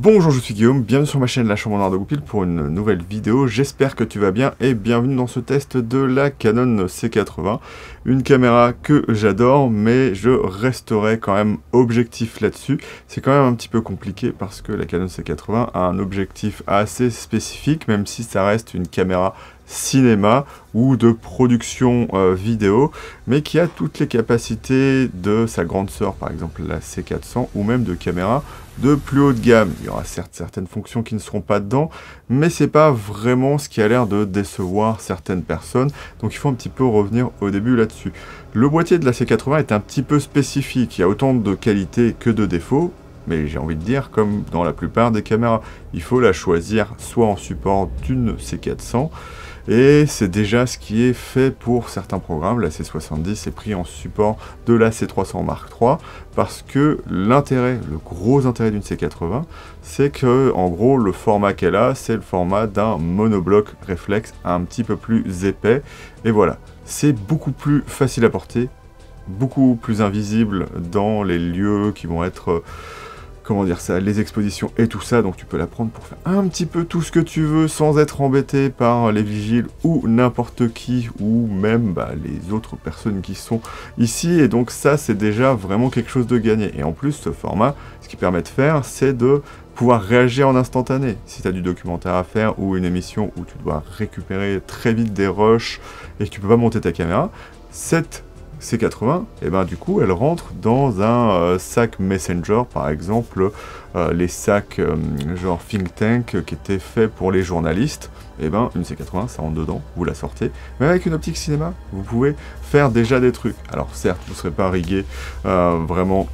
Bonjour, je suis Guillaume, bienvenue sur ma chaîne La Chambre Noire de Goupil pour une nouvelle vidéo. J'espère que tu vas bien et bienvenue dans ce test de la Canon C80. Une caméra que j'adore, mais je resterai quand même objectif là-dessus. C'est quand même un petit peu compliqué parce que la Canon C80 a un objectif assez spécifique, même si ça reste une caméra cinéma ou de production vidéo, mais qui a toutes les capacités de sa grande sœur, par exemple la C400, ou même de caméra de plus haut de gamme. Il y aura certes certaines fonctions qui ne seront pas dedans, mais c'est pas vraiment ce qui a l'air de décevoir certaines personnes, donc il faut un petit peu revenir au début là-dessus. Le boîtier de la C80 est un petit peu spécifique, il y a autant de qualités que de défauts, mais j'ai envie de dire, comme dans la plupart des caméras, il faut la choisir soit en support d'une C400, et c'est déjà ce qui est fait pour certains programmes. La C70 est pris en support de la C300 Mark III, parce que l'intérêt, le gros intérêt d'une C80, c'est que, en gros, le format qu'elle a, c'est le format d'un monobloc réflexe un petit peu plus épais, et voilà. C'est beaucoup plus facile à porter, beaucoup plus invisible dans les lieux qui vont être... comment dire ça, les expositions et tout ça, donc tu peux la prendre pour faire un petit peu tout ce que tu veux sans être embêté par les vigiles ou n'importe qui, ou même les autres personnes qui sont ici, et donc ça c'est déjà vraiment quelque chose de gagné. Et en plus ce format, ce qui permet de faire, c'est de pouvoir réagir en instantané. Si tu as du documentaire à faire ou une émission où tu dois récupérer très vite des rushs et que tu peux pas monter ta caméra, cette C80, et ben du coup elle rentre dans un sac Messenger, par exemple les sacs genre Think Tank qui étaient faits pour les journalistes. Et ben une C80 ça rentre dedans, vous la sortez, mais avec une optique cinéma vous pouvez faire déjà des trucs. Alors certes vous ne serez pas rigué vraiment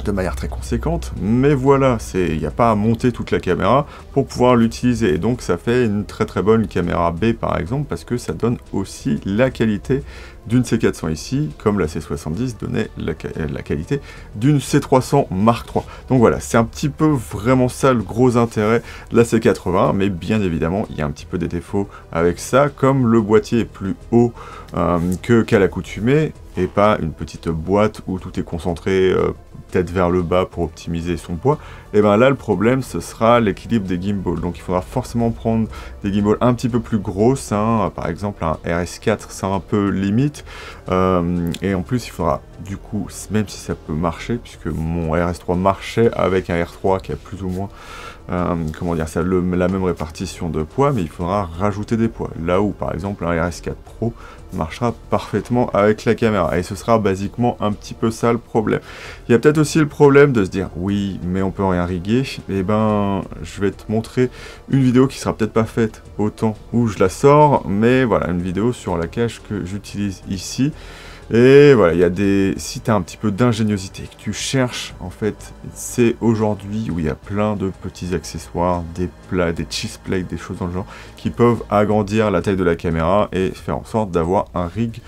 de manière très conséquente, mais voilà, il n'y a pas à monter toute la caméra pour pouvoir l'utiliser, et donc ça fait une très très bonne caméra B par exemple, parce que ça donne aussi la qualité d'une C400 ici, comme la C70 donnait la qualité d'une C300 Mark III. Donc voilà, c'est un petit peu vraiment ça le gros intérêt de la C80, mais bien évidemment, il y a un petit peu des défauts avec ça, comme le boîtier est plus haut qu'à l'accoutumée, et pas une petite boîte où tout est concentré tête vers le bas pour optimiser son poids. Et bien là le problème ce sera l'équilibre des gimbals, donc il faudra forcément prendre des gimbals un petit peu plus grosses, hein. Par exemple un RS4 c'est un peu limite, et en plus il faudra du coup, même si ça peut marcher, puisque mon RS3 marchait avec un R3 qui a plus ou moins comment dire ça, la même répartition de poids, mais il faudra rajouter des poids, là où par exemple un RS4 Pro marchera parfaitement avec la caméra, et ce sera basiquement un petit peu ça le problème. Il y a peut-être aussi le problème de se dire oui mais on peut rien riguer, et ben je vais te montrer une vidéo qui sera peut-être pas faite au temps où je la sors, mais voilà, une vidéo sur la cache que j'utilise ici. Et voilà, il y a si tu as un petit peu d'ingéniosité, que tu cherches, en fait, c'est aujourd'hui où il y a plein de petits accessoires, des plats, des cheese plates, des choses dans le genre, qui peuvent agrandir la taille de la caméra et faire en sorte d'avoir un rig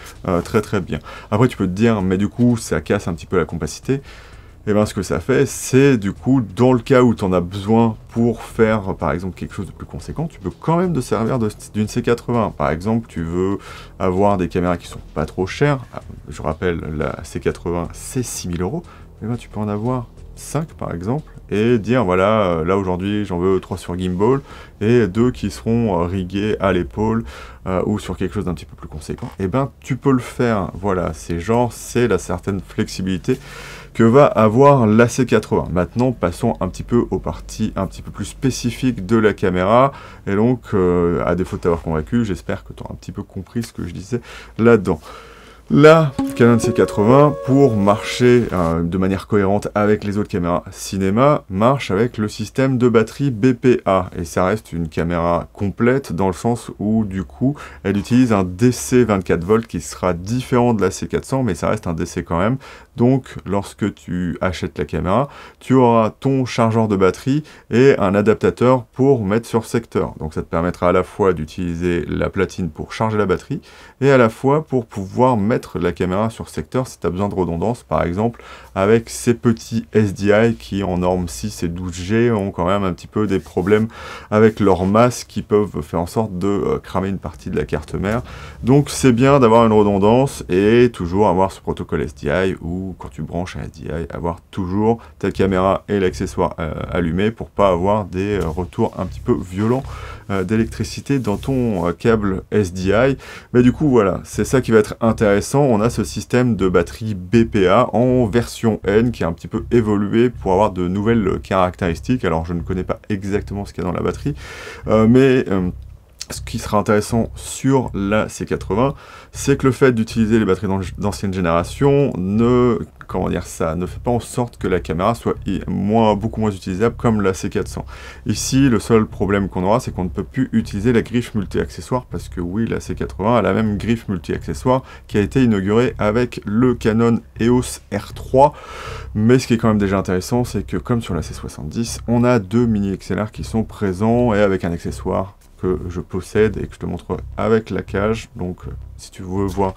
très très bien. Après, tu peux te dire, mais du coup, ça casse un petit peu la compacité. Et bien ce que ça fait, c'est du coup, dans le cas où tu en as besoin pour faire par exemple quelque chose de plus conséquent, tu peux quand même te servir d'une C80. Par exemple, tu veux avoir des caméras qui sont pas trop chères, je rappelle, la C80 c'est 6 000 €, et ben tu peux en avoir 5 par exemple, et dire voilà, là aujourd'hui j'en veux 3 sur gimbal, et 2 qui seront rigués à l'épaule, ou sur quelque chose d'un petit peu plus conséquent, et ben tu peux le faire. Voilà, c'est la certaine flexibilité que va avoir la C80. Maintenant, passons un petit peu aux parties un petit peu plus spécifiques de la caméra, et donc, à défaut de t'avoir convaincu, j'espère que tu auras un petit peu compris ce que je disais là-dedans. La Canon C80, pour marcher de manière cohérente avec les autres caméras cinéma, marche avec le système de batterie BPA, et ça reste une caméra complète dans le sens où du coup elle utilise un DC 24 volts qui sera différent de la C400, mais ça reste un DC quand même. Donc lorsque tu achètes la caméra, tu auras ton chargeur de batterie et un adaptateur pour mettre sur secteur. Donc ça te permettra à la fois d'utiliser la platine pour charger la batterie et à la fois pour pouvoir mettre la caméra sur secteur si tu as besoin de redondance, par exemple avec ces petits SDI qui en norme 6 et 12G ont quand même un petit peu des problèmes avec leur masse qui peuvent faire en sorte de cramer une partie de la carte mère. Donc c'est bien d'avoir une redondance et toujours avoir ce protocole SDI où ou quand tu branches un SDI, avoir toujours ta caméra et l'accessoire allumé pour pas avoir des retours un petit peu violents d'électricité dans ton câble SDI. Mais du coup voilà, c'est ça qui va être intéressant. On a ce système de batterie BPA en version N qui a un petit peu évolué pour avoir de nouvelles caractéristiques. Alors je ne connais pas exactement ce qu'il y a dans la batterie, mais ce qui sera intéressant sur la C80, c'est que le fait d'utiliser les batteries d'ancienne génération ne fait pas en sorte que la caméra soit beaucoup moins utilisable comme la C400. Ici, le seul problème qu'on aura, c'est qu'on ne peut plus utiliser la griffe multi-accessoires, parce que oui, la C80 a la même griffe multi-accessoires qui a été inaugurée avec le Canon EOS R3, mais ce qui est quand même déjà intéressant, c'est que comme sur la C70, on a 2 mini XLR qui sont présents, et avec un accessoire que je possède et que je te montre avec la cage. Donc si tu veux voir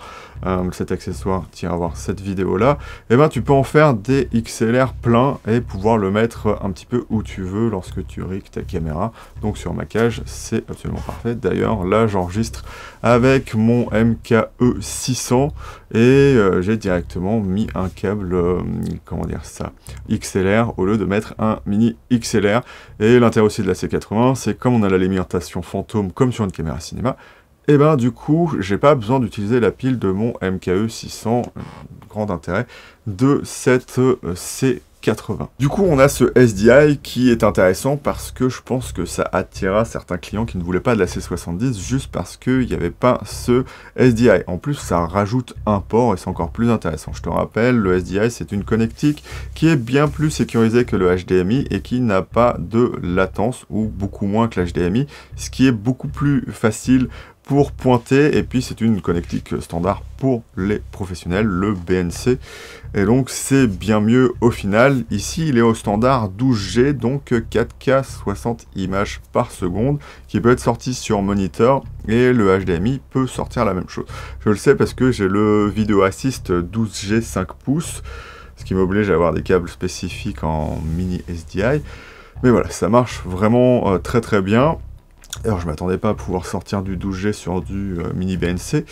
cet accessoire, tu iras voir cette vidéo là, et ben tu peux en faire des XLR pleins et pouvoir le mettre un petit peu où tu veux lorsque tu rigs ta caméra. Donc sur ma cage c'est absolument parfait. D'ailleurs là j'enregistre avec mon MKE 600 et j'ai directement mis un câble XLR au lieu de mettre un mini XLR. Et l'intérêt aussi de la C80, c'est comme on a l'alimentation fantôme comme sur une caméra cinéma, et ben du coup j'ai pas besoin d'utiliser la pile de mon MKE 600, grand intérêt de cette C80. Du coup on a ce SDI qui est intéressant parce que je pense que ça attirera certains clients qui ne voulaient pas de la C70 juste parce qu'il n'y avait pas ce SDI. En plus ça rajoute un port et c'est encore plus intéressant. Je te rappelle, le SDI c'est une connectique qui est bien plus sécurisée que le HDMI et qui n'a pas de latence, ou beaucoup moins que l'HDMI, ce qui est beaucoup plus facile pour pointer, et puis c'est une connectique standard pour les professionnels, le BNC, et donc c'est bien mieux au final. Ici il est au standard 12G, donc 4K 60 images par seconde, qui peut être sorti sur moniteur, et le HDMI peut sortir la même chose. Je le sais parce que j'ai le Video Assist 12G 5 pouces, ce qui m'oblige à avoir des câbles spécifiques en mini SDI, mais voilà, ça marche vraiment très très bien. Alors je m'attendais pas à pouvoir sortir du 12G sur du mini BNC,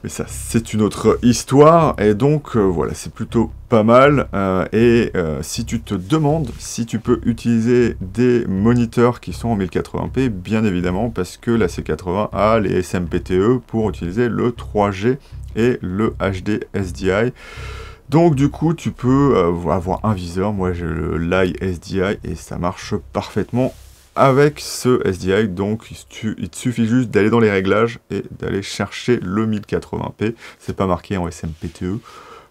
mais ça c'est une autre histoire, et donc voilà, c'est plutôt pas mal. Si tu te demandes si tu peux utiliser des moniteurs qui sont en 1080p, bien évidemment, parce que la C80 a les SMPTE pour utiliser le 3G et le HD SDI. Donc du coup tu peux avoir un viseur, moi j'ai le Lai SDI et ça marche parfaitement avec ce SDI. Donc il te suffit juste d'aller dans les réglages et d'aller chercher le 1080p, c'est pas marqué en SMPTE.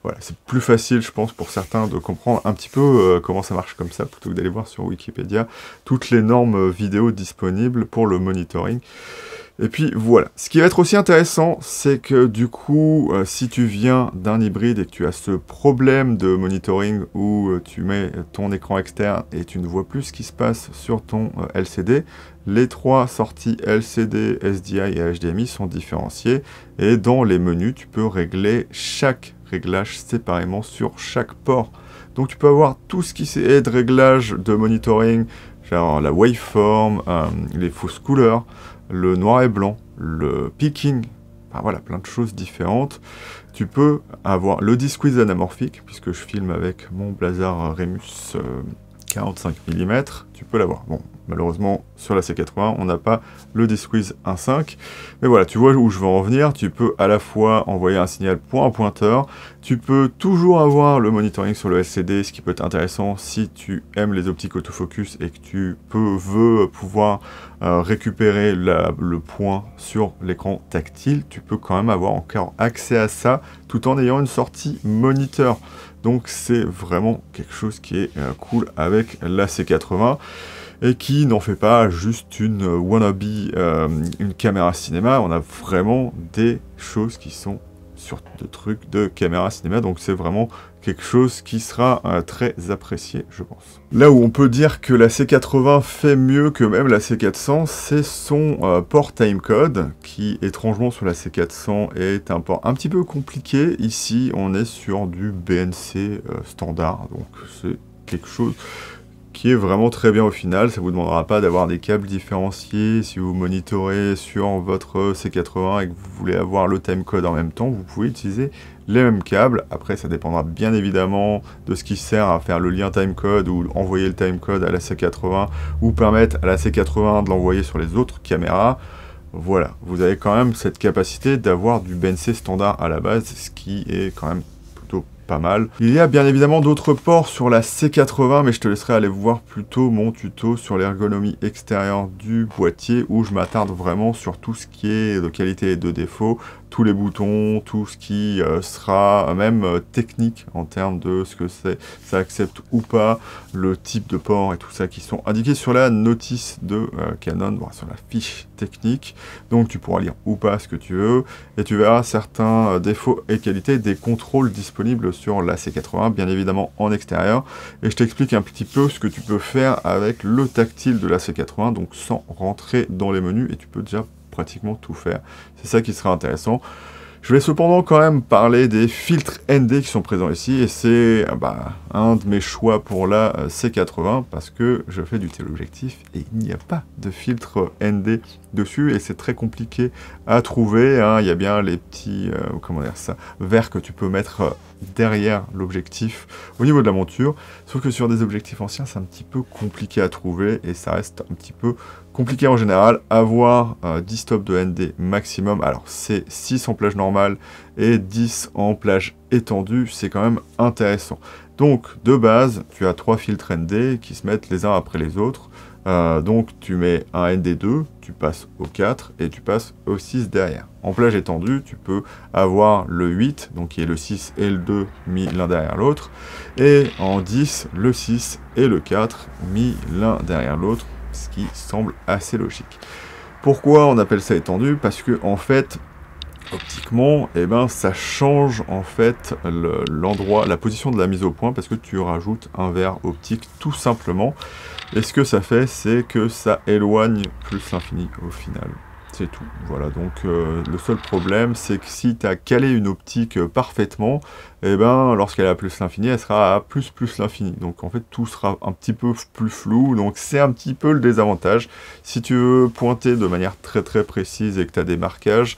Voilà, c'est plus facile je pense pour certains de comprendre un petit peu comment ça marche comme ça, plutôt que d'aller voir sur Wikipédia toutes les normes vidéo disponibles pour le monitoring. Et puis voilà, ce qui va être aussi intéressant, c'est que du coup, si tu viens d'un hybride et que tu as ce problème de monitoring où tu mets ton écran externe et tu ne vois plus ce qui se passe sur ton LCD, les 3 sorties LCD, SDI et HDMI sont différenciées, et dans les menus, tu peux régler chaque réglage séparément sur chaque port. Donc tu peux avoir tout ce qui est de réglage de monitoring, genre la waveform, les fausses couleurs, le noir et blanc, le peaking, enfin voilà, plein de choses différentes. Tu peux avoir le discrete anamorphique, puisque je filme avec mon Blazar Remus 45 mm, tu peux l'avoir. Bon, malheureusement, sur la C80, on n'a pas le discrete 1.5, mais voilà, tu vois où je veux en venir. Tu peux à la fois envoyer un signal pour un pointeur, tu peux toujours avoir le monitoring sur le LCD, ce qui peut être intéressant si tu aimes les optiques autofocus et que tu veux pouvoir récupérer le point sur l'écran tactile. Tu peux quand même avoir encore accès à ça, tout en ayant une sortie moniteur. Donc c'est vraiment quelque chose qui est cool avec la C80 et qui n'en fait pas juste une wannabe, une caméra cinéma. On a vraiment des choses qui sont sur des trucs de caméra cinéma, donc c'est vraiment quelque chose qui sera très apprécié, je pense. Là où on peut dire que la C80 fait mieux que même la C400, c'est son port timecode, qui étrangement sur la C400 est un port un petit peu compliqué. Ici on est sur du BNC standard, donc c'est quelque chose qui est vraiment très bien au final. Ça vous demandera pas d'avoir des câbles différenciés. Si vous monitorez sur votre C80 et que vous voulez avoir le timecode en même temps, vous pouvez utiliser les mêmes câbles. Après, ça dépendra bien évidemment de ce qui sert à faire le lien timecode ou envoyer le timecode à la C80 ou permettre à la C80 de l'envoyer sur les autres caméras. Voilà, vous avez quand même cette capacité d'avoir du BNC standard à la base, ce qui est quand même plutôt pas mal. Il y a bien évidemment d'autres ports sur la C80, mais je te laisserai aller voir plutôt mon tuto sur l'ergonomie extérieure du boîtier, où je m'attarde vraiment sur tout ce qui est de qualité et de défaut, tous les boutons, tout ce qui sera même technique en termes de ce que ça accepte ou pas, le type de port et tout ça qui sont indiqués sur la notice de Canon, bon, sur la fiche technique. Donc tu pourras lire ou pas ce que tu veux et tu verras certains défauts et qualités des contrôles disponibles sur la C80, bien évidemment en extérieur. Et je t'explique un petit peu ce que tu peux faire avec le tactile de la C80, donc sans rentrer dans les menus, et tu peux déjà pratiquement tout faire. C'est ça qui sera intéressant. Je vais cependant quand même parler des filtres ND qui sont présents ici, et c'est un de mes choix pour la C80 parce que je fais du téléobjectif et il n'y a pas de filtre ND dessus et c'est très compliqué à trouver, hein. Il y a bien les petits verres que tu peux mettre derrière l'objectif au niveau de la monture, sauf que sur des objectifs anciens c'est un petit peu compliqué à trouver et ça reste un petit peu compliqué en général. Avoir 10 stops de ND maximum, alors c'est 6 en plage normale et 10 en plage étendue, c'est quand même intéressant. Donc de base tu as 3 filtres ND qui se mettent les uns après les autres. Donc tu mets un ND2, tu passes au 4 et tu passes au 6 derrière. En plage étendue, tu peux avoir le 8, donc qui est le 6 et le 2 mis l'un derrière l'autre, et en 10, le 6 et le 4 mis l'un derrière l'autre, ce qui semble assez logique. Pourquoi on appelle ça étendu? Parce que en fait, optiquement, ça change en fait l'endroit, la position de la mise au point, parce que tu rajoutes un verre optique tout simplement. Et ce que ça fait, c'est que ça éloigne plus l'infini au final. C'est tout. Voilà, donc le seul problème, c'est que si tu as calé une optique parfaitement, lorsqu'elle est à plus l'infini, elle sera à plus l'infini. Donc en fait, tout sera un petit peu plus flou, donc c'est un petit peu le désavantage. Si tu veux pointer de manière très précise et que tu as des marquages,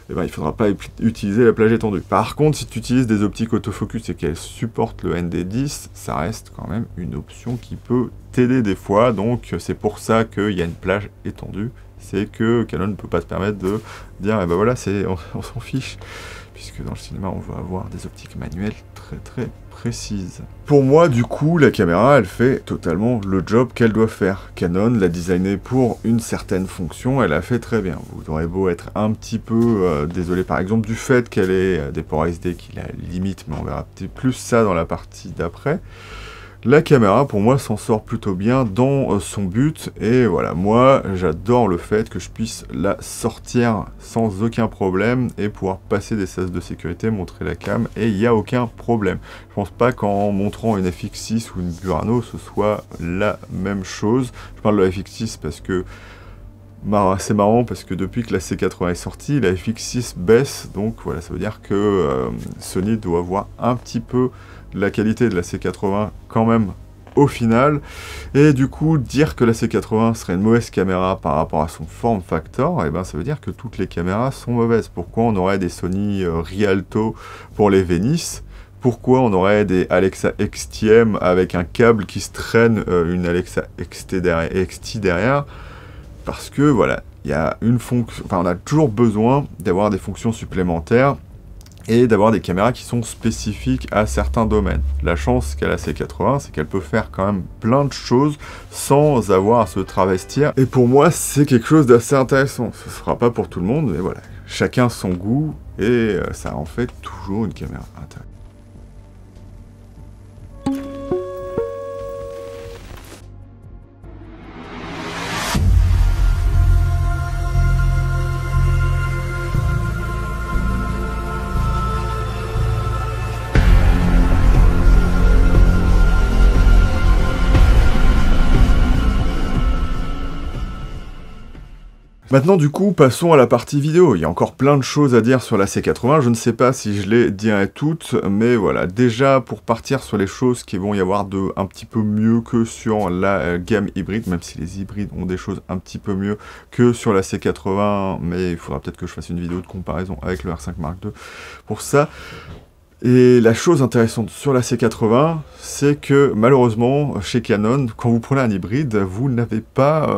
il ne faudra pas utiliser la plage étendue. Par contre, si tu utilises des optiques autofocus et qu'elles supportent le ND10, ça reste quand même une option qui peut t'aider des fois. Donc c'est pour ça qu'il y a une plage étendue. C'est que Canon ne peut pas se permettre de dire, voilà, on s'en fiche. Puisque dans le cinéma, on va avoir des optiques manuelles très précises. Pour moi, du coup, la caméra, elle fait totalement le job qu'elle doit faire. Canon l'a designée pour une certaine fonction, elle a fait très bien. Vous aurez beau être un petit peu désolé, par exemple, du fait qu'elle ait des ports SD qui la limitent, mais on verra peut-être plus ça dans la partie d'après. La caméra, pour moi, s'en sort plutôt bien dans son but, et voilà, moi, j'adore le fait que je puisse la sortir sans aucun problème, et pouvoir passer des sas de sécurité, montrer la cam, et il n'y a aucun problème. Je pense pas qu'en montrant une FX6 ou une Burano, ce soit la même chose. Je parle de la FX6 parce que c'est marrant parce que depuis que la C80 est sortie, la FX6 baisse, donc voilà, ça veut dire que Sony doit voir un petit peu la qualité de la C80 quand même au final, et du coup dire que la C80 serait une mauvaise caméra par rapport à son form factor, ça veut dire que toutes les caméras sont mauvaises. Pourquoi on aurait des Sony Rialto pour les Venice? Pourquoi on aurait des Alexa XTM avec un câble qui se traîne une Alexa XT derrière? Parce que voilà, il y a une fonction, on a toujours besoin d'avoir des fonctions supplémentaires et d'avoir des caméras qui sont spécifiques à certains domaines. La chance qu'a la C80, c'est qu'elle peut faire quand même plein de choses sans avoir à se travestir. Et pour moi, c'est quelque chose d'assez intéressant. Ce ne sera pas pour tout le monde, mais voilà, chacun son goût, et ça en fait toujours une caméra intéressante. Maintenant, du coup, passons à la partie vidéo. Il y a encore plein de choses à dire sur la C80. Je ne sais pas si je les dirai toutes, mais voilà. Déjà, pour partir sur les choses qui vont y avoir de un petit peu mieux que sur la gamme hybride, même si les hybrides ont des choses un petit peu mieux que sur la C80, mais il faudra peut-être que je fasse une vidéo de comparaison avec le R5 Mark II pour ça. Et la chose intéressante sur la C80, c'est que malheureusement, chez Canon, quand vous prenez un hybride, vous n'avez pas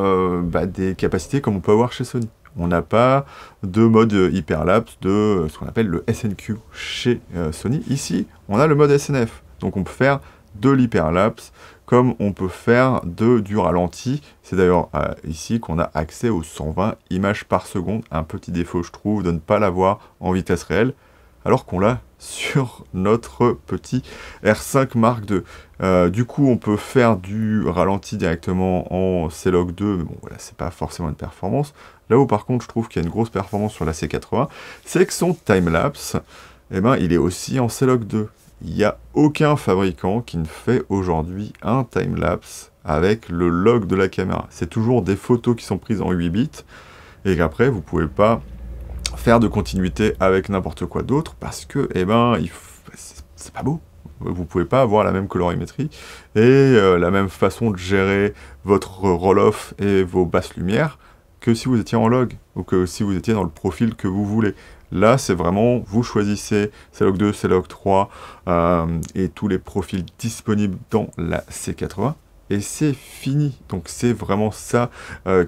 des capacités comme on peut avoir chez Sony. On n'a pas de mode hyperlapse, de ce qu'on appelle le SNQ chez Sony. Ici, on a le mode SNF. Donc on peut faire de l'hyperlapse, comme on peut faire du ralenti. C'est d'ailleurs ici qu'on a accès aux 120 images par seconde. Un petit défaut, je trouve, de ne pas l'avoir en vitesse réelle, alors qu'on l'a sur notre petit R5 Mark II. Du coup, on peut faire du ralenti directement en C-Log 2, mais bon, voilà, c'est pas forcément une performance. Là où, par contre, je trouve qu'il y a une grosse performance sur la C80, c'est que son timelapse, eh ben, il est aussi en C-Log 2. Il n'y a aucun fabricant qui ne fait aujourd'hui un timelapse avec le log de la caméra. C'est toujours des photos qui sont prises en 8 bits, et qu'après, vous pouvez pas faire de continuité avec n'importe quoi d'autre, parce que, eh ben, c'est pas beau. Vous pouvez pas avoir la même colorimétrie et la même façon de gérer votre roll-off et vos basses lumières que si vous étiez en log, ou que si vous étiez dans le profil que vous voulez. Là, c'est vraiment, vous choisissez C-Log 2, C-Log 3 et tous les profils disponibles dans la C80. Et c'est fini. Donc c'est vraiment ça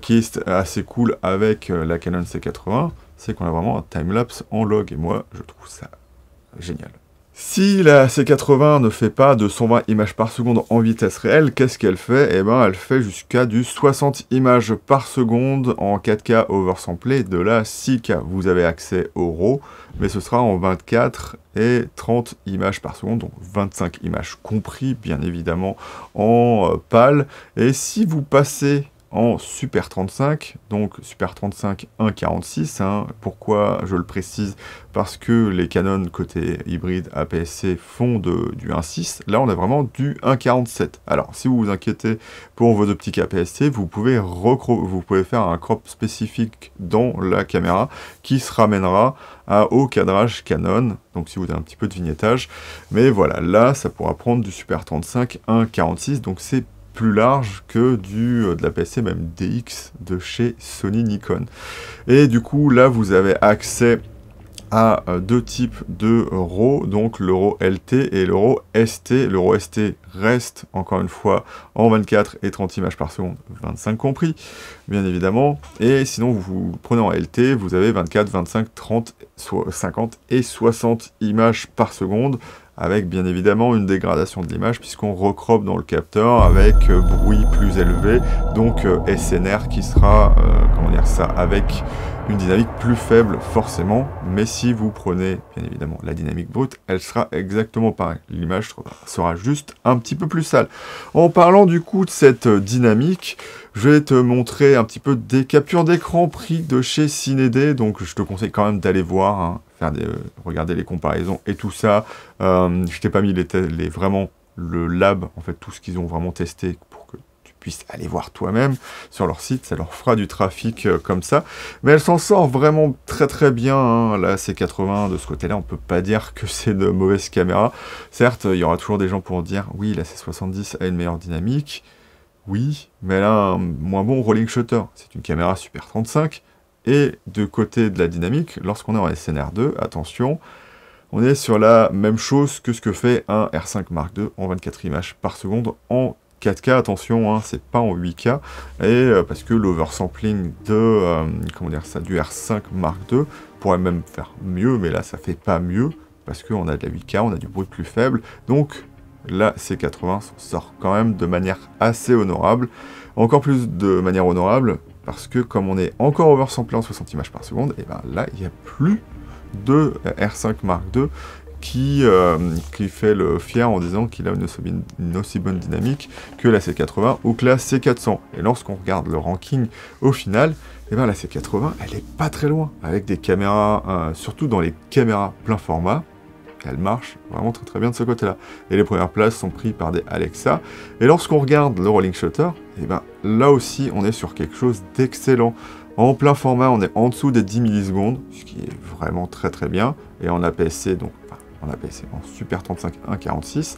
qui est assez cool avec la Canon C80, c'est qu'on a vraiment un timelapse en log, et moi je trouve ça génial. Si la C80 ne fait pas de 120 images par seconde en vitesse réelle, qu'est-ce qu'elle fait? Eh ben, elle fait jusqu'à du 60 images par seconde en 4K oversamplé de la 6K. Vous avez accès au RAW, mais ce sera en 24 et 30 images par seconde, donc 25 images compris, bien évidemment, en PAL. Et si vous passez en Super 35, donc Super 35 1.46, pourquoi je le précise? Parce que les Canon côté hybride APS-C font du 1.6, là on a vraiment du 1.47. Alors si vous vous inquiétez pour vos optiques APS-C, vous pouvez faire un crop spécifique dans la caméra qui se ramènera au cadrage Canon, donc si vous avez un petit peu de vignettage, mais voilà, là ça pourra prendre du Super 35 1.46, donc c'est plus large que de la PSC, même DX de chez Sony Nikon. Et du coup, là, vous avez accès à deux types de RAW, donc le RAW LT et le RAW ST. Le RAW ST reste, encore une fois, en 24 et 30 images par seconde, 25 compris, bien évidemment. Et sinon, vous prenez en LT, vous avez 24, 25, 30, 50 et 60 images par seconde, avec bien évidemment une dégradation de l'image puisqu'on recrope dans le capteur avec bruit plus élevé, donc SNR qui sera, avec une dynamique plus faible forcément, mais si vous prenez bien évidemment la dynamique brute, elle sera exactement pareille. L'image sera juste un petit peu plus sale. En parlant du coup de cette dynamique, je vais te montrer un petit peu des captures d'écran pris de chez CineD, donc je te conseille quand même d'aller voir, regarder les comparaisons et tout ça. Je t'ai pas mis vraiment le lab, en fait tout ce qu'ils ont vraiment testé pour que tu puisses aller voir toi-même sur leur site, ça leur fera du trafic comme ça. Mais elle s'en sort vraiment très très bien, la C80 de ce côté-là, on peut pas dire que c'est de mauvaise caméra. Certes, il y aura toujours des gens pour dire oui, la C70 a une meilleure dynamique. Oui, mais elle a un moins bon rolling shutter. C'est une caméra Super 35. Et de côté de la dynamique, lorsqu'on est en SNR2, attention, on est sur la même chose que ce que fait un R5 Mark II en 24 images par seconde en 4K. Attention, c'est pas en 8K. Et parce que l'oversampling du R5 Mark II pourrait même faire mieux, mais là ça fait pas mieux parce qu'on a de la 8K, on a du bruit plus faible. Donc la C80 s'en sort quand même de manière assez honorable. Encore plus de manière honorable, parce que comme on est encore oversamplé en 60 images par seconde, et ben là, il n'y a plus de R5 Mark II qui fait le fier en disant qu'il a une aussi bonne dynamique que la C80 ou que la C400. Et lorsqu'on regarde le ranking au final, et ben la C80, elle est pas très loin, avec des caméras, surtout dans les caméras plein format, elle marche vraiment très bien de ce côté-là. Et les premières places sont prises par des Alexa. Et lorsqu'on regarde le rolling shutter, et ben là aussi on est sur quelque chose d'excellent. En plein format, on est en dessous des 10 millisecondes, ce qui est vraiment très bien. Et en APS-C, donc en APS-C, en Super 35 1.46,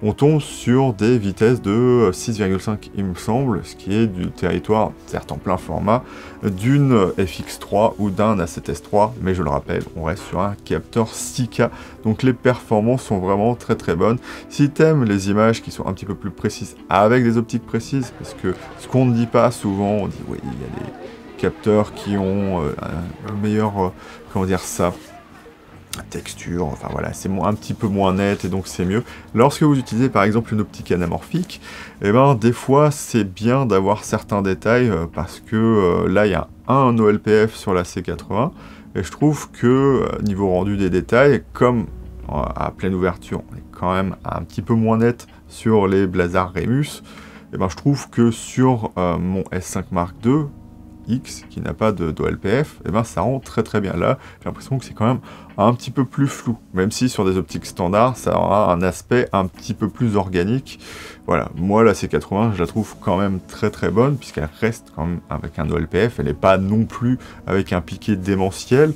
on tombe sur des vitesses de 6,5 il me semble, ce qui est du territoire, certes en plein format, d'une FX3 ou d'un A7S3, mais je le rappelle, on reste sur un capteur 6K, donc les performances sont vraiment très bonnes. Si tu aimes les images qui sont un petit peu plus précises, avec des optiques précises, parce que ce qu'on ne dit pas souvent, on dit oui, il y a des capteurs qui ont un meilleur, comment dire ça, texture, enfin voilà, c'est un petit peu moins net et donc c'est mieux. Lorsque vous utilisez par exemple une optique anamorphique, et ben des fois c'est bien d'avoir certains détails parce que là il y a un OLPF sur la C80 et je trouve que niveau rendu des détails, comme à pleine ouverture, on est quand même un petit peu moins net sur les Blazar Remus, et ben je trouve que sur mon S5 Mark II X qui n'a pas d'OLPF, et ben ça rend très bien. Là, j'ai l'impression que c'est quand même un petit peu plus flou, même si sur des optiques standards, ça aura un aspect un petit peu plus organique. Voilà, moi la C80, je la trouve quand même très bonne, puisqu'elle reste quand même avec un OLPF, elle n'est pas non plus avec un piqué démentiel,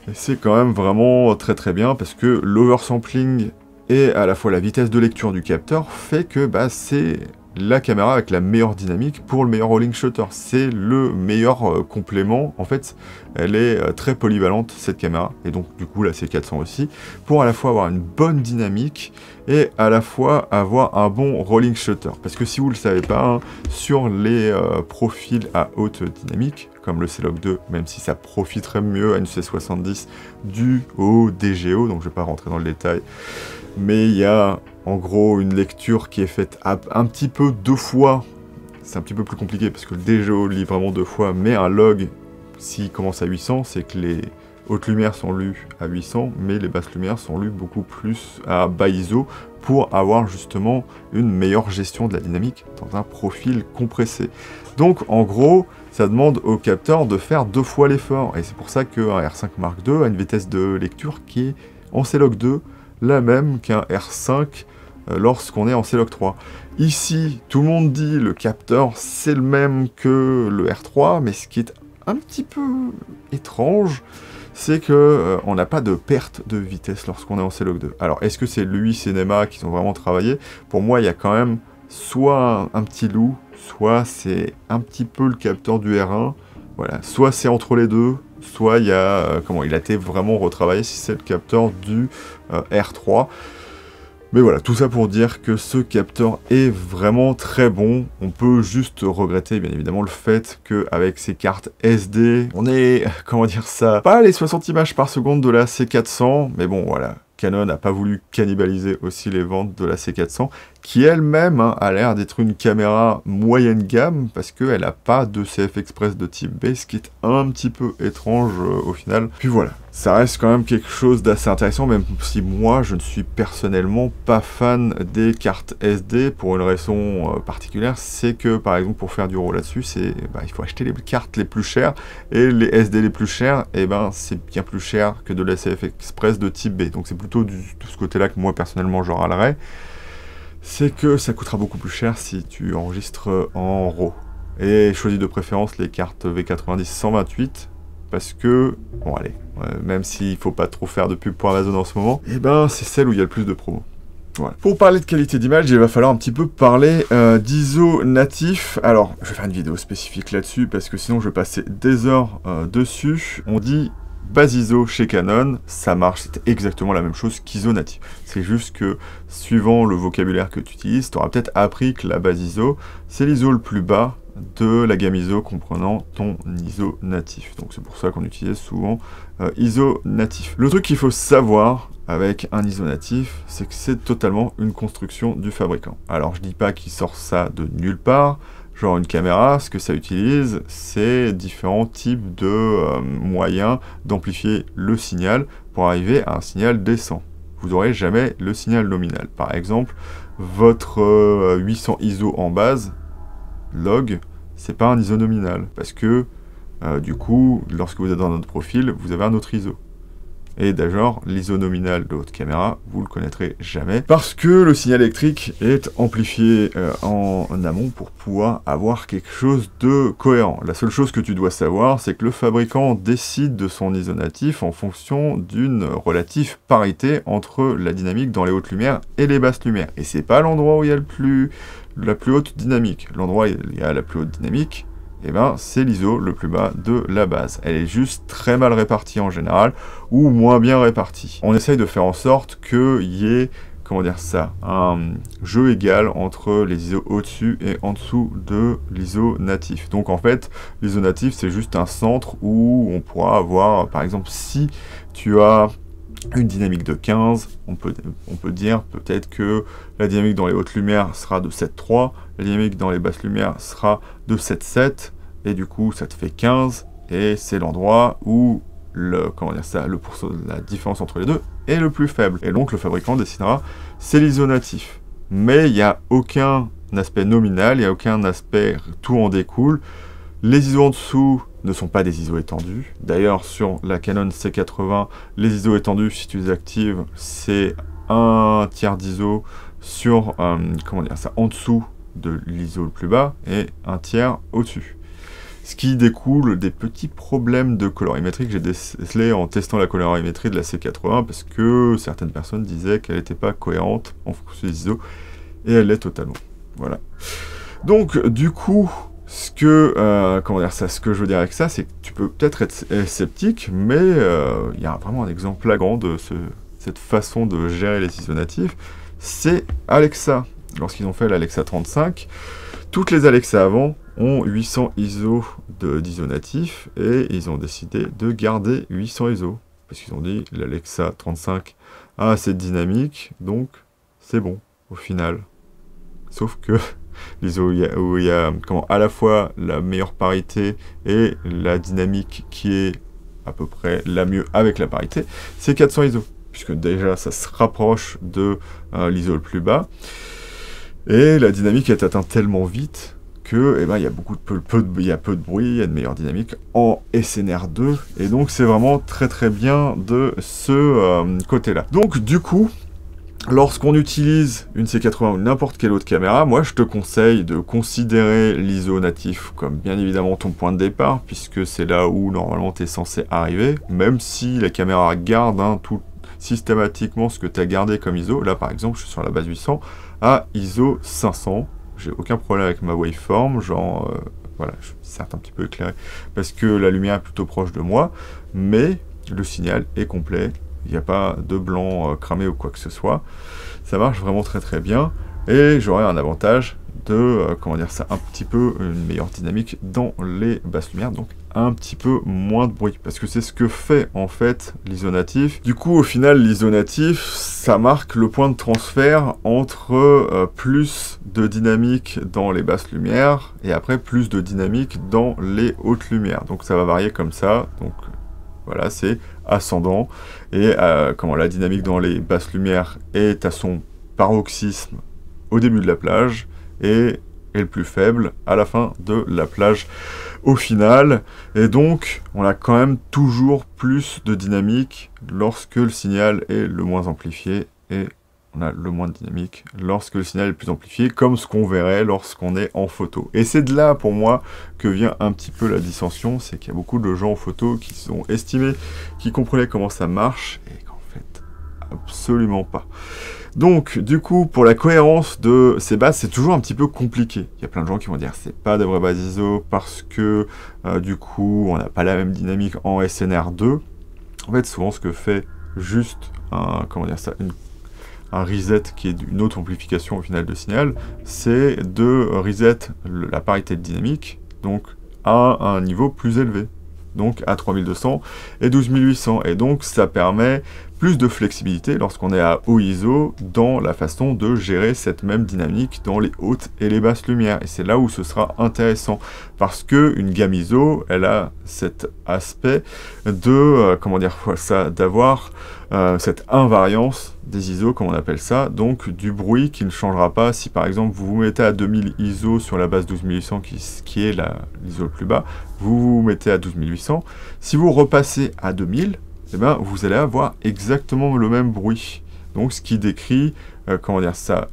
et c'est quand même vraiment très bien, parce que l'oversampling et à la fois la vitesse de lecture du capteur fait que c'est la caméra avec la meilleure dynamique pour le meilleur rolling shutter. C'est le meilleur complément. En fait, elle est très polyvalente, cette caméra, et donc du coup la C400 aussi, pour à la fois avoir une bonne dynamique et à la fois avoir un bon rolling shutter. Parce que si vous ne le savez pas, sur les profils à haute dynamique, comme le C-Log 2, même si ça profiterait mieux à une C70 dû au DGO, donc je ne vais pas rentrer dans le détail, mais il y a en gros une lecture qui est faite un petit peu deux fois, c'est un petit peu plus compliqué parce que le DGO lit vraiment deux fois, mais un log, s'il commence à 800, c'est que les hautes lumières sont lues à 800, mais les basses lumières sont lues beaucoup plus à bas ISO pour avoir justement une meilleure gestion de la dynamique dans un profil compressé. Donc en gros, ça demande au capteur de faire deux fois l'effort, et c'est pour ça qu'un R5 Mark II a une vitesse de lecture qui est en C-Log 2, la même qu'un R5 lorsqu'on est en C-Log 3. Ici, tout le monde dit le capteur c'est le même que le R3, mais ce qui est un petit peu étrange, c'est que on n'a pas de perte de vitesse lorsqu'on est en C-Log 2. Alors, est-ce que c'est l'UI Cinema qui ont vraiment travaillé? Pour moi, il y a quand même soit un petit loup, soit c'est un petit peu le capteur du R1, voilà, soit c'est entre les deux, soit il y a, il a été vraiment retravaillé si c'est le capteur du R3. Mais voilà, tout ça pour dire que ce capteur est vraiment très bon. On peut juste regretter, bien évidemment, le fait qu'avec ces cartes SD, on est, comment dire ça, pas les 60 images par seconde de la C400, mais bon, voilà. Canon n'a pas voulu cannibaliser aussi les ventes de la C400, qui elle-même a l'air d'être une caméra moyenne gamme, parce qu'elle n'a pas de CF Express de type B, ce qui est un petit peu étrange au final. Puis voilà, ça reste quand même quelque chose d'assez intéressant, même si moi je ne suis personnellement pas fan des cartes SD, pour une raison particulière, c'est que par exemple pour faire du RAW là-dessus, il faut acheter les cartes les plus chères, et les SD les plus chères, c'est bien plus cher que de la CF Express de type B, donc c'est plutôt de ce côté-là que moi personnellement je râlerais, c'est que ça coûtera beaucoup plus cher si tu enregistres en RAW. Et choisis de préférence les cartes V90 128, parce que, bon allez, même s'il faut pas trop faire de pub pour Amazon en ce moment, c'est celle où il y a le plus de promos. Voilà. Pour parler de qualité d'image, il va falloir un petit peu parler d'ISO natif. Alors, je vais faire une vidéo spécifique là-dessus, parce que sinon je vais passer des heures dessus. On dit base ISO chez Canon, ça marche, c'est exactement la même chose qu'ISO natif. C'est juste que, suivant le vocabulaire que tu utilises, tu auras peut-être appris que la base ISO, c'est l'ISO le plus bas de la gamme ISO comprenant ton ISO natif. Donc c'est pour ça qu'on utilise souvent ISO natif. Le truc qu'il faut savoir avec un ISO natif, c'est que c'est totalement une construction du fabricant. Alors je dis pas qu'il sort ça de nulle part. Genre une caméra, ce que ça utilise, c'est différents types de moyens d'amplifier le signal pour arriver à un signal décent. Vous n'aurez jamais le signal nominal. Par exemple, votre 800 ISO en base, log, c'est pas un ISO nominal, parce que du coup, lorsque vous êtes dans notre profil, vous avez un autre ISO. Et d'ailleurs, l'ISO nominal de votre caméra, vous le connaîtrez jamais, parce que le signal électrique est amplifié en amont pour pouvoir avoir quelque chose de cohérent. La seule chose que tu dois savoir, c'est que le fabricant décide de son ISO natif en fonction d'une relative parité entre la dynamique dans les hautes lumières et les basses lumières. Et c'est pas l'endroit où il y a la plus haute dynamique. L'endroit où il y a la plus haute dynamique, eh ben, c'est l'ISO le plus bas de la base. Elle est juste très mal répartie en général, ou moins bien répartie. On essaye de faire en sorte qu'il y ait, comment dire ça, un jeu égal entre les ISO au-dessus et en dessous de l'ISO natif. Donc en fait, l'ISO natif, c'est juste un centre où on pourra avoir, par exemple, si tu as une dynamique de 15, on peut dire peut-être que la dynamique dans les hautes lumières sera de 7,3, la dynamique dans les basses lumières sera de 7,7, et du coup ça te fait 15, et c'est l'endroit où la différence entre les deux est le plus faible. Et donc le fabricant décidera, c'est l'ISO natif. Mais il n'y a aucun aspect nominal, il n'y a aucun aspect tout en découle. Les ISO en dessous ne sont pas des ISO étendus. D'ailleurs, sur la Canon C80, les ISO étendus, si tu les actives, c'est un tiers d'ISO sur, en dessous de l'ISO le plus bas et un tiers au-dessus. Ce qui découle des petits problèmes de colorimétrie que j'ai décelés en testant la colorimétrie de la C80, parce que certaines personnes disaient qu'elle n'était pas cohérente en fonction des ISO, et elle l'est totalement. Voilà. Donc, du coup, ce que je veux dire avec ça, c'est que tu peux peut-être être sceptique, mais il y a vraiment un exemple flagrant de cette façon de gérer les ISO natifs, c'est Alexa. Lorsqu'ils ont fait l'Alexa 35, toutes les Alexa avant ont 800 ISO d'ISO natif, et ils ont décidé de garder 800 ISO, parce qu'ils ont dit l'Alexa 35 a assez de dynamique, donc c'est bon, au final. Sauf que l'ISO où il y a à la fois la meilleure parité et la dynamique qui est à peu près la mieux avec la parité, c'est 400 ISO, puisque déjà ça se rapproche de l'ISO le plus bas, et la dynamique est atteinte tellement vite que il y a peu de bruit, il y a de meilleure dynamique en SNR2, et donc c'est vraiment très très bien de ce côté-là. Donc du coup, lorsqu'on utilise une C80 ou n'importe quelle autre caméra, moi je te conseille de considérer l'ISO natif comme bien évidemment ton point de départ, puisque c'est là où normalement tu es censé arriver, même si la caméra garde tout systématiquement ce que tu as gardé comme ISO. Là par exemple, je suis sur la base 800 à ISO 500, j'ai aucun problème avec ma waveform, voilà, je suis certes un petit peu éclairé parce que la lumière est plutôt proche de moi, mais le signal est complet. Il n'y a pas de blanc cramé ou quoi que ce soit. Ça marche vraiment très très bien. Et j'aurai un avantage de, un petit peu une meilleure dynamique dans les basses lumières. Donc un petit peu moins de bruit. Parce que c'est ce que fait en fait l'ISO natif. Du coup, au final, l'ISO natif, ça marque le point de transfert entre plus de dynamique dans les basses lumières et après plus de dynamique dans les hautes lumières. Donc ça va varier comme ça. Donc voilà, c'est ascendant, et la dynamique dans les basses lumières est à son paroxysme au début de la plage, et est le plus faible à la fin de la plage au final, et donc on a quand même toujours plus de dynamique lorsque le signal est le moins amplifié, et on a le moins de dynamique lorsque le signal est le plus amplifié, comme ce qu'on verrait lorsqu'on est en photo. Et c'est de là, pour moi, que vient un petit peu la dissension, c'est qu'il y a beaucoup de gens en photo qui sont estimés, qui comprenaient comment ça marche, et qu'en fait, absolument pas. Donc, du coup, pour la cohérence de ces bases, c'est toujours un petit peu compliqué. Il y a plein de gens qui vont dire c'est pas de vraies bases ISO, parce que, du coup, on n'a pas la même dynamique en SNR2. En fait, souvent, ce que fait juste un reset qui est une autre amplification au final de signal, c'est de reset la parité de dynamique, donc à un niveau plus élevé, donc à 3200 et 12800, et donc ça permet plus de flexibilité lorsqu'on est à haut ISO dans la façon de gérer cette même dynamique dans les hautes et les basses lumières, et c'est là où ce sera intéressant, parce que une gamme ISO, elle a cet aspect de, d'avoir cette invariance des ISO, comme on appelle ça, donc du bruit qui ne changera pas. Si par exemple vous vous mettez à 2000 ISO sur la base 12800 qui est l'ISO le plus bas, vous vous mettez à 12800, si vous repassez à 2000, eh ben, vous allez avoir exactement le même bruit. Donc ce qui décrit, comment dire ça,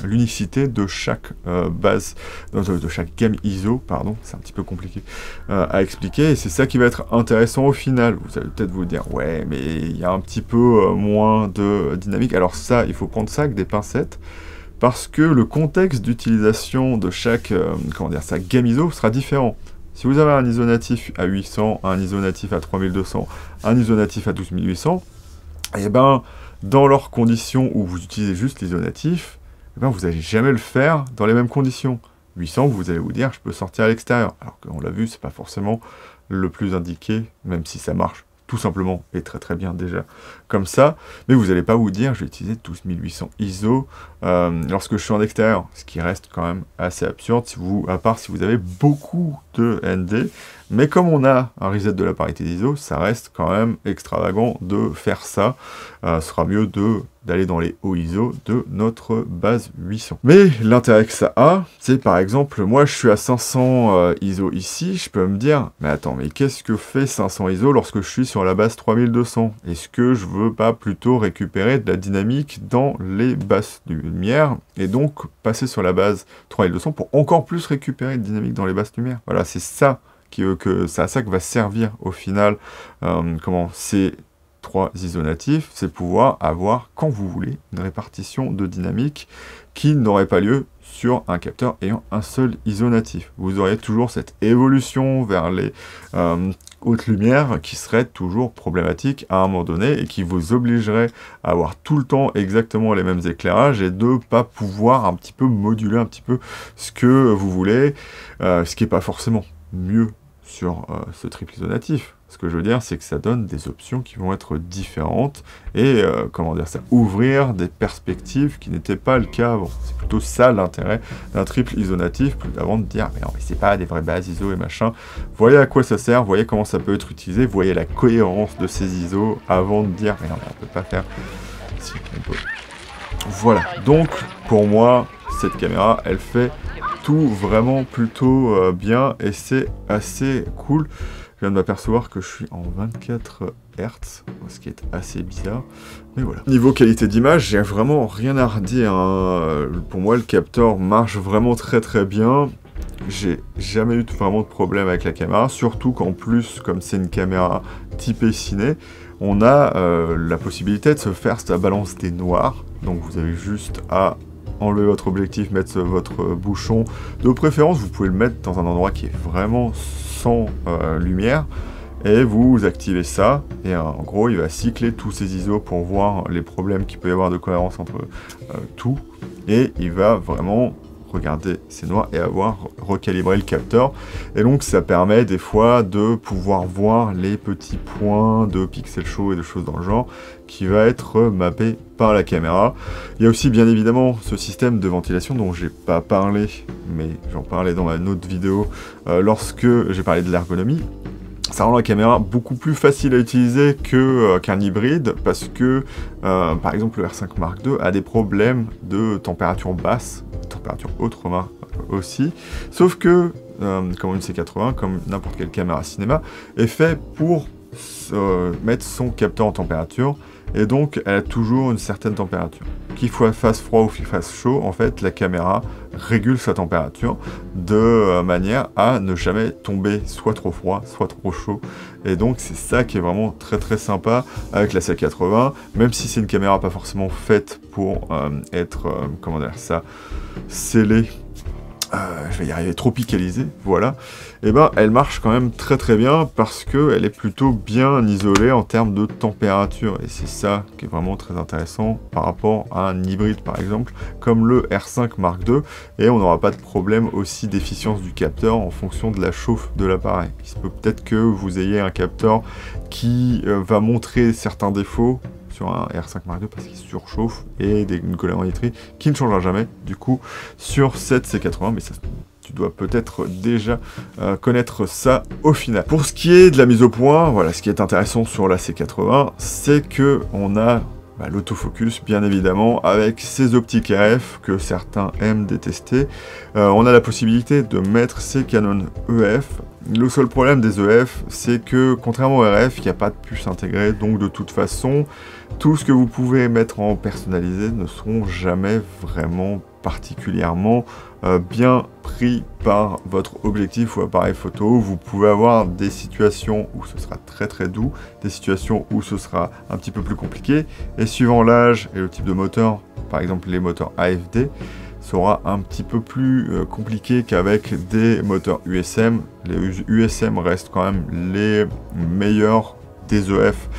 l'unicité de chaque base, de chaque gamme ISO, pardon, c'est un petit peu compliqué à expliquer, et c'est ça qui va être intéressant au final. Vous allez peut-être vous dire, ouais, mais il y a un petit peu moins de dynamique. Alors ça, il faut prendre ça avec des pincettes, parce que le contexte d'utilisation de chaque, comment dire ça, gamme ISO sera différent. Si vous avez un ISO natif à 800, un ISO natif à 3200, un ISO natif à 12800, et ben, dans leurs conditions où vous utilisez juste l'ISO natif, eh ben, vous n'allez jamais le faire dans les mêmes conditions. 800, vous allez vous dire, je peux sortir à l'extérieur. Alors qu'on l'a vu, c'est pas forcément le plus indiqué, même si ça marche tout simplement et très très bien déjà comme ça. Mais vous n'allez pas vous dire, je vais utiliser 12800 ISO lorsque je suis en extérieur. Ce qui reste quand même assez absurde, à part si vous avez beaucoup de ND. Mais comme on a un reset de la parité d'ISO, ça reste quand même extravagant de faire ça. Ce sera mieux d'aller dans les hauts ISO de notre base 800. Mais l'intérêt que ça a, c'est par exemple, moi je suis à 500 ISO ici, je peux me dire, mais attends, mais qu'est-ce que fait 500 ISO lorsque je suis sur la base 3200? Est-ce que je veux pas plutôt récupérer de la dynamique dans les basses lumières et donc passer sur la base 3200 pour encore plus récupérer de dynamique dans les basses lumières? Voilà, c'est ça c'est à ça que va servir au final ces 3 ISO natifs, c'est pouvoir avoir, quand vous voulez, une répartition de dynamique qui n'aurait pas lieu sur un capteur ayant un seul ISO natif. Vous auriez toujours cette évolution vers les hautes lumières qui serait toujours problématique à un moment donné et qui vous obligerait à avoir tout le temps exactement les mêmes éclairages et de ne pas pouvoir un petit peu moduler un petit peu ce que vous voulez, ce qui n'est pas forcément mieux sur ce triple ISO natif. Ce que je veux dire, c'est que ça donne des options qui vont être différentes et, comment dire ça, ouvrir des perspectives qui n'étaient pas le cas avant. C'est plutôt ça l'intérêt d'un triple ISO natif, plus avant de dire, mais non, mais c'est pas des vraies bases ISO et machin. Voyez à quoi ça sert, voyez comment ça peut être utilisé, voyez la cohérence de ces ISO avant de dire, mais non, mais on peut pas faire... Si, on peut. Voilà, donc, pour moi, cette caméra, elle fait tout vraiment plutôt bien et c'est assez cool. Je viens de m'apercevoir que je suis en 24 Hz, ce qui est assez bizarre, mais voilà. Niveau qualité d'image, j'ai vraiment rien à redire, hein. Pour moi, le capteur marche vraiment très très bien. J'ai jamais eu vraiment de problème avec la caméra, surtout qu'en plus, comme c'est une caméra typée ciné, on a la possibilité de se faire sa balance des noirs. Donc vous avez juste à enlever votre objectif, mettre votre bouchon. De préférence, vous pouvez le mettre dans un endroit qui est vraiment sans lumière. Et vous activez ça, et en gros, il va cycler tous ces ISO pour voir les problèmes qu'il peut y avoir de cohérence entre tout. Et il va vraiment regarder ces noirs et avoir recalibré le capteur. Et donc, ça permet des fois de pouvoir voir les petits points de pixels chauds et de choses dans le genre qui va être mappé par la caméra. Il y a aussi, bien évidemment, ce système de ventilation dont j'ai pas parlé, mais j'en parlais dans ma autre vidéo lorsque j'ai parlé de l'ergonomie. Ça rend la caméra beaucoup plus facile à utiliser qu'un hybride parce que, par exemple, le R5 Mark II a des problèmes de température basse, température haute aussi, sauf que, comme une C80, comme n'importe quelle caméra cinéma, est fait pour mettre son capteur en température, et donc elle a toujours une certaine température. Qu'il fasse froid ou qu'il fasse chaud, en fait, la caméra régule sa température de manière à ne jamais tomber soit trop froid, soit trop chaud. Et donc, c'est ça qui est vraiment très très sympa avec la C80, même si c'est une caméra pas forcément faite pour être, comment dire ça, scellée. Je vais y arriver, tropicalisée, voilà, et ben elle marche quand même très très bien parce qu'elle est plutôt bien isolée en termes de température, et c'est ça qui est vraiment très intéressant par rapport à un hybride par exemple, comme le R5 Mark II, et on n'aura pas de problème aussi d'efficience du capteur en fonction de la chauffe de l'appareil. Il se peut peut-être que vous ayez un capteur qui va montrer certains défauts sur un R5 Mark II parce qu'il surchauffe et une colorimétrie qui ne changera jamais du coup sur cette C80, mais ça, tu dois peut-être déjà connaître ça au final. Pour ce qui est de la mise au point, voilà, ce qui est intéressant sur la C80, c'est que on a l'autofocus, bien évidemment, avec ces optiques RF que certains aiment détester. On a la possibilité de mettre ces Canon EF. Le seul problème des EF, c'est que contrairement au RF, il n'y a pas de puce intégrée, donc de toute façon, tout ce que vous pouvez mettre en personnalisé ne seront jamais vraiment particulièrement bien pris par votre objectif ou appareil photo. Vous pouvez avoir des situations où ce sera très très doux, des situations où ce sera un petit peu plus compliqué, et suivant l'âge et le type de moteur, par exemple les moteurs AFD, sera un petit peu plus compliqué qu'avec des moteurs USM. Les USM restent quand même les meilleurs des EF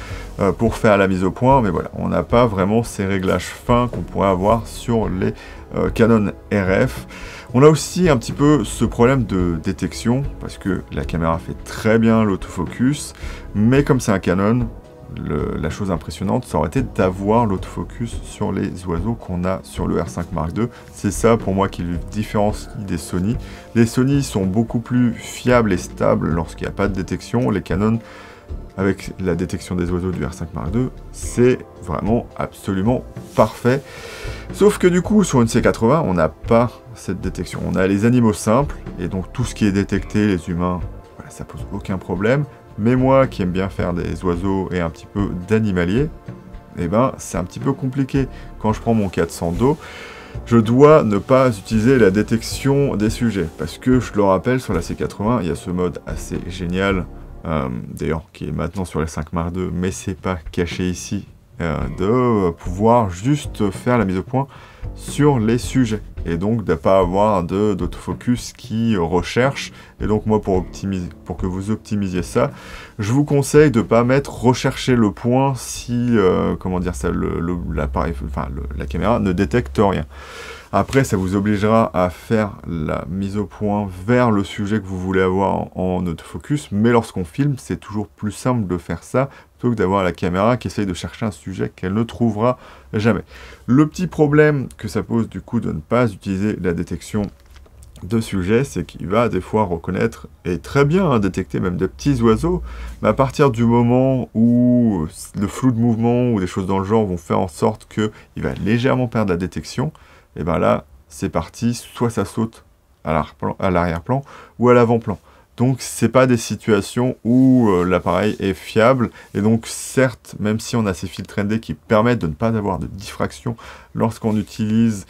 pour faire la mise au point, mais voilà, on n'a pas vraiment ces réglages fins qu'on pourrait avoir sur les Canon RF. On a aussi un petit peu ce problème de détection, parce que la caméra fait très bien l'autofocus, mais comme c'est un Canon, la chose impressionnante, ça aurait été d'avoir l'autofocus sur les oiseaux qu'on a sur le R5 Mark II. C'est ça pour moi qui le différencie des Sony. Les Sony sont beaucoup plus fiables et stables lorsqu'il n'y a pas de détection. Les Canon, avec la détection des oiseaux du R5 Mark II, c'est vraiment absolument parfait. Sauf que du coup, sur une C80, on n'a pas cette détection. On a les animaux simples, et donc tout ce qui est détecté, les humains, voilà, ça pose aucun problème. Mais moi, qui aime bien faire des oiseaux et un petit peu d'animalier, eh ben, c'est un petit peu compliqué. Quand je prends mon 400 je dois ne pas utiliser la détection des sujets. Parce que, je le rappelle, sur la C80, il y a ce mode assez génial, d'ailleurs, qui est maintenant sur les 5 Mark II, mais c'est pas caché ici, de pouvoir juste faire la mise au point sur les sujets. Et donc, de ne pas avoir d'autofocus qui recherche. Et donc, moi, pour que vous optimisiez ça, je vous conseille de ne pas mettre rechercher le point si, comment dire ça, l'appareil, enfin, la caméra ne détecte rien. Après, ça vous obligera à faire la mise au point vers le sujet que vous voulez avoir en autofocus, mais lorsqu'on filme, c'est toujours plus simple de faire ça, plutôt que d'avoir la caméra qui essaye de chercher un sujet qu'elle ne trouvera jamais. Le petit problème que ça pose du coup de ne pas utiliser la détection de sujet, c'est qu'il va des fois reconnaître, et très bien détecter même des petits oiseaux, mais à partir du moment où le flou de mouvement ou des choses dans le genre vont faire en sorte qu'il va légèrement perdre la détection, et bien là, c'est parti, soit ça saute à l'arrière-plan ou à l'avant-plan. Donc, c'est pas des situations où l'appareil est fiable. Et donc, certes, même si on a ces filtres ND qui permettent de ne pas avoir de diffraction lorsqu'on utilise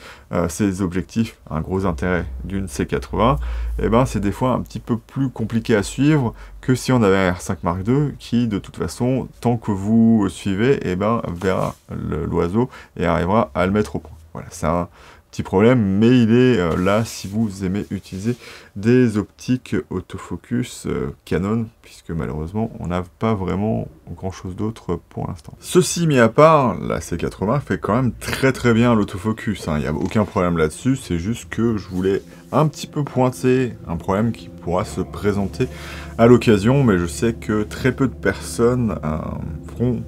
ces objectifs, un gros intérêt d'une C80, et ben, c'est des fois un petit peu plus compliqué à suivre que si on avait un R5 Mark II qui, de toute façon, tant que vous suivez, et ben, verra l'oiseau et arrivera à le mettre au point. Voilà, c'est un petit problème, mais il est là si vous aimez utiliser des optiques autofocus Canon, puisque malheureusement on n'a pas vraiment grand chose d'autre pour l'instant. Ceci mis à part, la C80 fait quand même très très bien l'autofocus, hein. Il n'y a aucun problème là-dessus, c'est juste que je voulais un petit peu pointer un problème qui pourra se présenter à l'occasion, mais je sais que très peu de personnes feront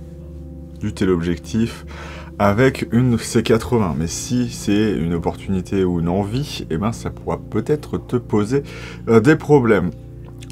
du téléobjectif avec une C80, mais si c'est une opportunité ou une envie, eh ben ça pourra peut-être te poser des problèmes.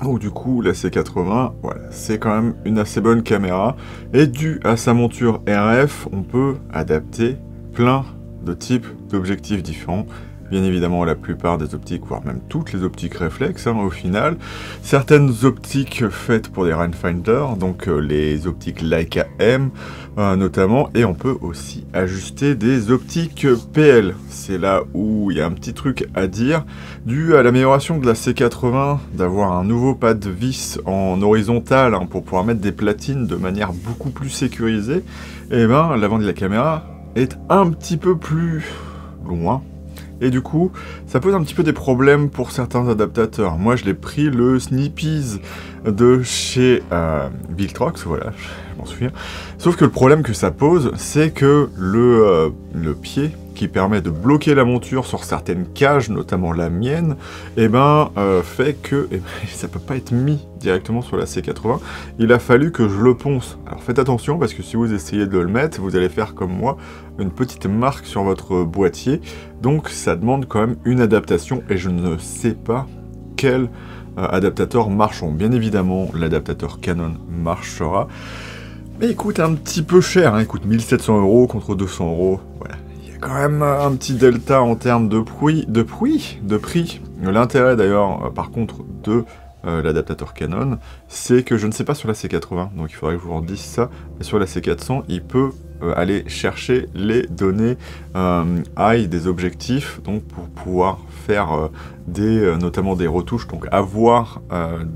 Donc du coup, la C80, voilà, c'est quand même une assez bonne caméra, et dû à sa monture RF, on peut adapter plein de types d'objectifs différents. Bien évidemment, la plupart des optiques, voire même toutes les optiques réflexes, hein, au final. Certaines optiques faites pour des rangefinders, donc les optiques Leica M, notamment. Et on peut aussi ajuster des optiques PL. C'est là où il y a un petit truc à dire. Dû à l'amélioration de la C80, d'avoir un nouveau pad de vis en horizontal, hein, pour pouvoir mettre des platines de manière beaucoup plus sécurisée, et ben l'avant de la caméra est un petit peu plus loin. Et du coup, ça pose un petit peu des problèmes pour certains adaptateurs. Moi, je l'ai pris le Sneepies de chez Viltrox, voilà, je m'en souviens. Sauf que le problème que ça pose, c'est que le pied qui permet de bloquer la monture sur certaines cages, notamment la mienne, et ben, fait que ça peut pas être mis directement sur la C80. Il a fallu que je le ponce. Alors faites attention, parce que si vous essayez de le mettre, vous allez faire comme moi, une petite marque sur votre boîtier. Donc ça demande quand même une adaptation, et je ne sais pas quel adaptateur marcheront. Bien évidemment, l'adaptateur Canon marchera. Mais il coûte un petit peu cher, hein. Il coûte 1700 € contre 200 €. Voilà. Il y a quand même un petit delta en termes de prix. L'intérêt d'ailleurs, par contre, de l'adaptateur Canon, c'est que je ne sais pas sur la C80, donc il faudrait que je vous en dise ça, mais sur la C400, il peut aller chercher les données AI des objectifs, donc pour pouvoir faire notamment des retouches, donc avoir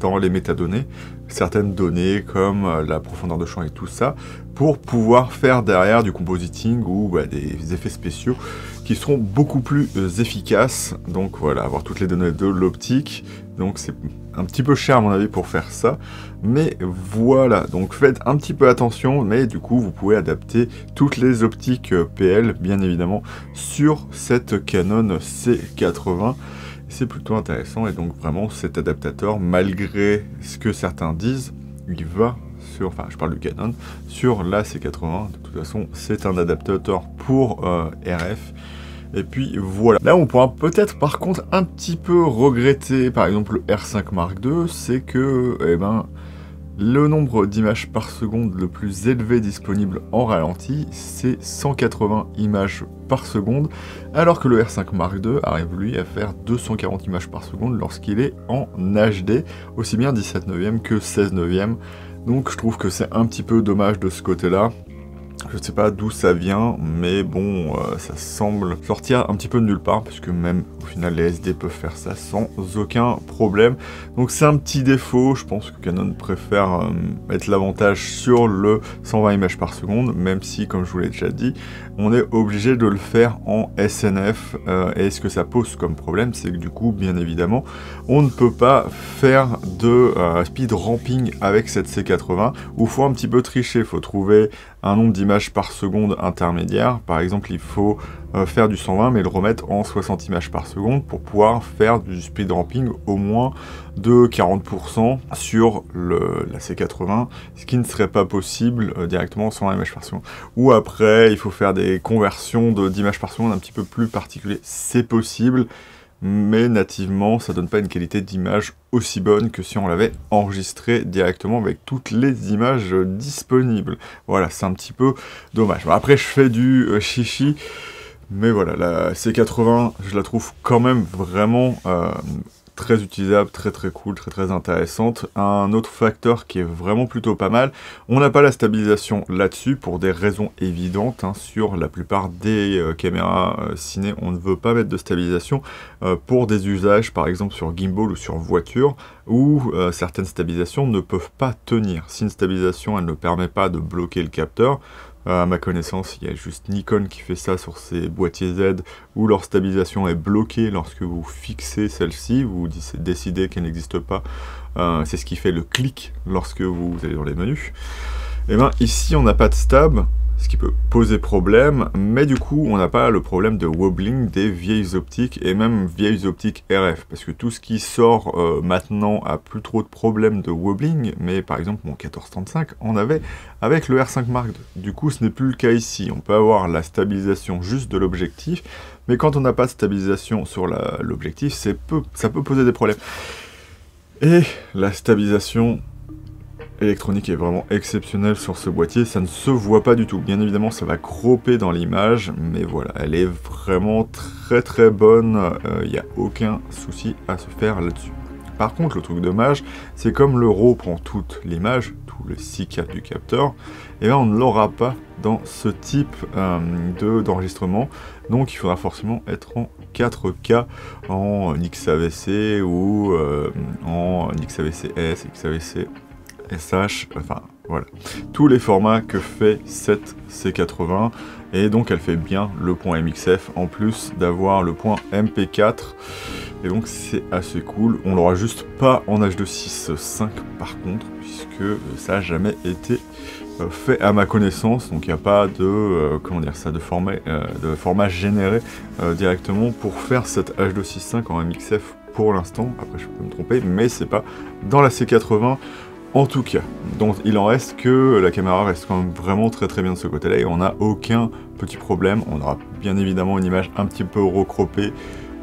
dans les métadonnées certaines données comme la profondeur de champ et tout ça, pour pouvoir faire derrière du compositing ou des effets spéciaux qui seront beaucoup plus efficaces. Donc voilà, avoir toutes les données de l'optique, donc c'est un petit peu cher à mon avis pour faire ça, mais voilà, donc faites un petit peu attention, mais du coup vous pouvez adapter toutes les optiques PL bien évidemment sur cette Canon C80. C'est plutôt intéressant, et donc vraiment cet adaptateur, malgré ce que certains disent, il va sur, enfin je parle du Canon, sur la C80, de toute façon c'est un adaptateur pour RF. Et puis voilà. Là on pourra peut-être par contre un petit peu regretter par exemple le R5 Mark II, c'est que le nombre d'images par seconde le plus élevé disponible en ralenti, c'est 180 images par seconde, alors que le R5 Mark II arrive lui à faire 240 images par seconde lorsqu'il est en HD, aussi bien 17/9 que 16/9. Donc je trouve que c'est un petit peu dommage de ce côté-là. Je ne sais pas d'où ça vient, mais bon, ça semble sortir un petit peu de nulle part, puisque même au final les SD peuvent faire ça sans aucun problème. Donc c'est un petit défaut, je pense que Canon préfère mettre l'avantage sur le 120 images par seconde, même si, comme je vous l'ai déjà dit, on est obligé de le faire en SNF. Et ce que ça pose comme problème, c'est que du coup, bien évidemment, on ne peut pas faire de speed ramping avec cette C80, où il faut un petit peu tricher, il faut trouver un nombre d'images par seconde intermédiaire. Par exemple, il faut faire du 120 mais le remettre en 60 images par seconde pour pouvoir faire du speed ramping au moins de 40% sur la C80, ce qui ne serait pas possible directement en 120 images par seconde. Ou après, il faut faire des conversions d'images par seconde un petit peu plus particulières. C'est possible, mais nativement, ça donne pas une qualité d'image aussi bonne que si on l'avait enregistré directement avec toutes les images disponibles. Voilà, c'est un petit peu dommage. Bon, après, je fais du chichi, mais voilà, la C80, je la trouve quand même vraiment très utilisable, très cool, très intéressante. Un autre facteur qui est vraiment plutôt pas mal, on n'a pas la stabilisation là-dessus pour des raisons évidentes, hein. Sur la plupart des caméras ciné, on ne veut pas mettre de stabilisation pour des usages, par exemple sur gimbal ou sur voiture, où certaines stabilisations ne peuvent pas tenir. Si une stabilisation elle ne permet pas de bloquer le capteur, à ma connaissance, il y a juste Nikon qui fait ça sur ses boîtiers Z, où leur stabilisation est bloquée lorsque vous fixez celle-ci, vous décidez qu'elle n'existe pas. C'est ce qui fait le clic lorsque vous allez dans les menus. Et bien ici, on n'a pas de stab, ce qui peut poser problème, mais du coup, on n'a pas le problème de wobbling des vieilles optiques, et même vieilles optiques RF, parce que tout ce qui sort maintenant a plus trop de problèmes de wobbling, mais par exemple, mon 1435 en avait avec le R5 Mark II. Du coup, ce n'est plus le cas ici. On peut avoir la stabilisation juste de l'objectif, mais quand on n'a pas de stabilisation sur l'objectif, ça peut poser des problèmes. Et la stabilisation électronique est vraiment exceptionnelle sur ce boîtier, ça ne se voit pas du tout. Bien évidemment, ça va cropper dans l'image, mais voilà, elle est vraiment très bonne, il n'y a aucun souci à se faire là-dessus. Par contre, le truc dommage, c'est comme le RAW prend toute l'image, tout le 6K du capteur, et bien on ne l'aura pas dans ce type d'enregistrement, donc il faudra forcément être en 4K, en XAVC ou en XAVC-S, XAVC SH, enfin voilà, tous les formats que fait cette C80, et donc elle fait bien le point MXF en plus d'avoir le point MP4, et donc c'est assez cool. On l'aura juste pas en H.265 par contre, puisque ça n'a jamais été fait à ma connaissance, donc il n'y a pas de comment dire ça, de format généré directement pour faire cette H.265 en MXF pour l'instant. Après je peux me tromper, mais c'est pas dans la C80 en tout cas. Donc il en reste que la caméra reste quand même vraiment très bien de ce côté là, et on n'a aucun petit problème. On aura bien évidemment une image un petit peu recroppée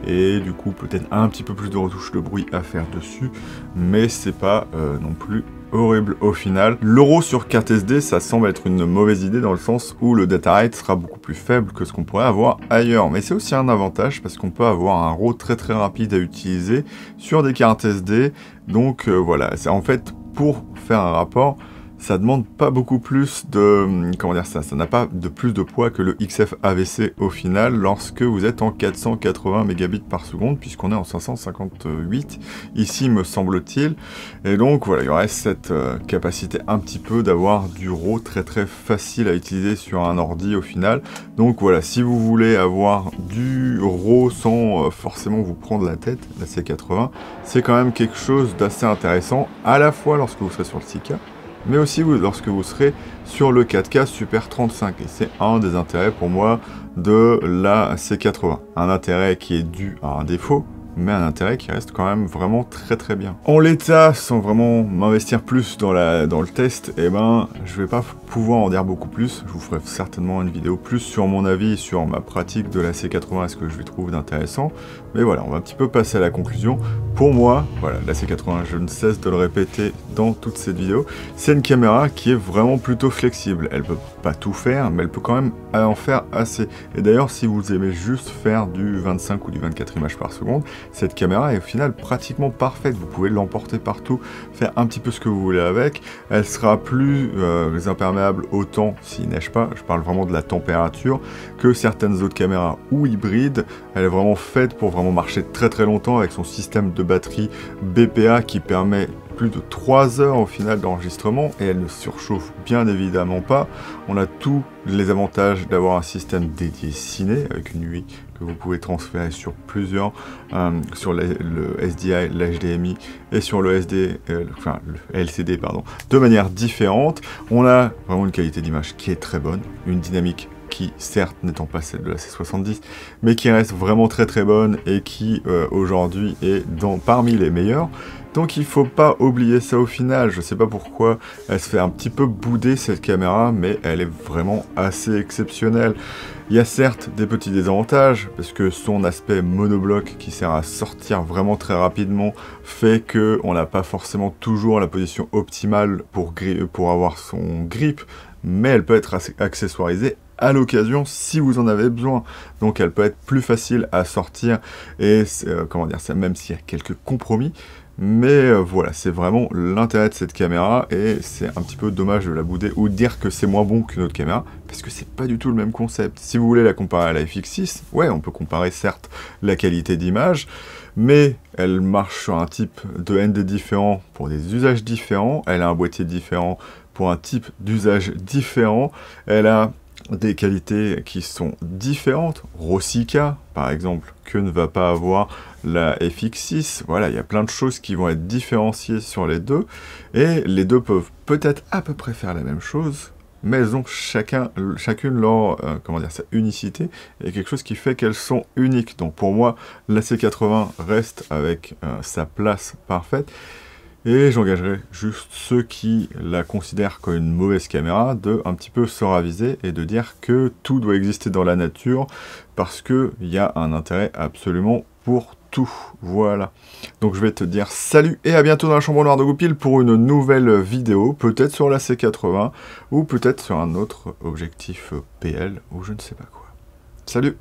et du coup peut-être un petit peu plus de retouches de bruit à faire dessus, mais c'est pas non plus horrible au final. L'euro sur carte SD, ça semble être une mauvaise idée dans le sens où le data rate sera beaucoup plus faible que ce qu'on pourrait avoir ailleurs. Mais c'est aussi un avantage parce qu'on peut avoir un RAW très rapide à utiliser sur des cartes SD. Donc voilà, c'est en fait pour faire un rapport, ça demande pas beaucoup plus de, comment dire ça n'a pas de plus de poids que le XF AVC au final lorsque vous êtes en 480 mégabits par seconde, puisqu'on est en 558 ici me semble-t-il, et donc voilà, il y aurait cette capacité un petit peu d'avoir du RAW très facile à utiliser sur un ordi au final. Donc voilà, si vous voulez avoir du RAW sans forcément vous prendre la tête, la C80, c'est quand même quelque chose d'assez intéressant, à la fois lorsque vous serez sur le 6K, mais aussi lorsque vous serez sur le 4K Super 35. Et c'est un des intérêts pour moi de la C80. Un intérêt qui est dû à un défaut, mais un intérêt qui reste quand même vraiment très bien. En l'état, sans vraiment m'investir plus dans le test, eh ben, je vais pas pouvoir en dire beaucoup plus. Je vous ferai certainement une vidéo plus sur mon avis, sur ma pratique de la C80 et ce que je lui trouve d'intéressant. Mais voilà, on va un petit peu passer à la conclusion. Pour moi, voilà, la C80, je ne cesse de le répéter dans toute cette vidéo, c'est une caméra qui est vraiment plutôt flexible. Elle peut pas tout faire, mais elle peut quand même en faire assez. Et d'ailleurs, si vous aimez juste faire du 25 ou du 24 images par seconde, cette caméra est au final pratiquement parfaite. Vous pouvez l'emporter partout, faire un petit peu ce que vous voulez avec. Elle sera plus imperméable au temps s'il neige pas. Je parle vraiment de la température que certaines autres caméras ou hybrides. Elle est vraiment faite pour vraiment marcher très longtemps avec son système de batterie BPA qui permet plus de 3 heures au final d'enregistrement et elle ne surchauffe bien évidemment pas. On a tous les avantages d'avoir un système dédié ciné avec une UI que vous pouvez transférer sur plusieurs, sur le SDI, l'HDMI et sur le LCD pardon, de manière différente. On a vraiment une qualité d'image qui est très bonne, une dynamique qui certes n'étant pas celle de la C70, mais qui reste vraiment très bonne et qui aujourd'hui est parmi les meilleures. Donc il faut pas oublier ça au final. Je sais pas pourquoi elle se fait un petit peu bouder cette caméra, mais elle est vraiment assez exceptionnelle. Il y a certes des petits désavantages, parce que son aspect monobloc qui sert à sortir vraiment très rapidement fait qu'on n'a pas forcément toujours la position optimale pour avoir son grip, mais elle peut être accessoirisée à l'occasion si vous en avez besoin. Donc elle peut être plus facile à sortir et comment dire ça, même s'il y a quelques compromis. Mais voilà, c'est vraiment l'intérêt de cette caméra et c'est un petit peu dommage de la bouder ou de dire que c'est moins bon qu'une autre caméra parce que c'est pas du tout le même concept. Si vous voulez la comparer à la FX6, ouais, on peut comparer certes la qualité d'image, mais elle marche sur un type de ND différent pour des usages différents, elle a un boîtier différent pour un type d'usage différent, elle a des qualités qui sont différentes. RAW 6K, par exemple, que ne va pas avoir la FX6. Voilà, il y a plein de choses qui vont être différenciées sur les deux, et les deux peuvent peut-être à peu près faire la même chose, mais elles ont chacune leur comment dire, sa unicité, et quelque chose qui fait qu'elles sont uniques. Donc pour moi, la C80 reste avec sa place parfaite, et j'engagerai juste ceux qui la considèrent comme une mauvaise caméra de un petit peu se raviser et de dire que tout doit exister dans la nature parce qu'il y a un intérêt absolument pour tout. Voilà. Donc je vais te dire salut et à bientôt dans la chambre noire de Goupil pour une nouvelle vidéo, peut-être sur la C80 ou peut-être sur un autre objectif PL ou je ne sais pas quoi. Salut!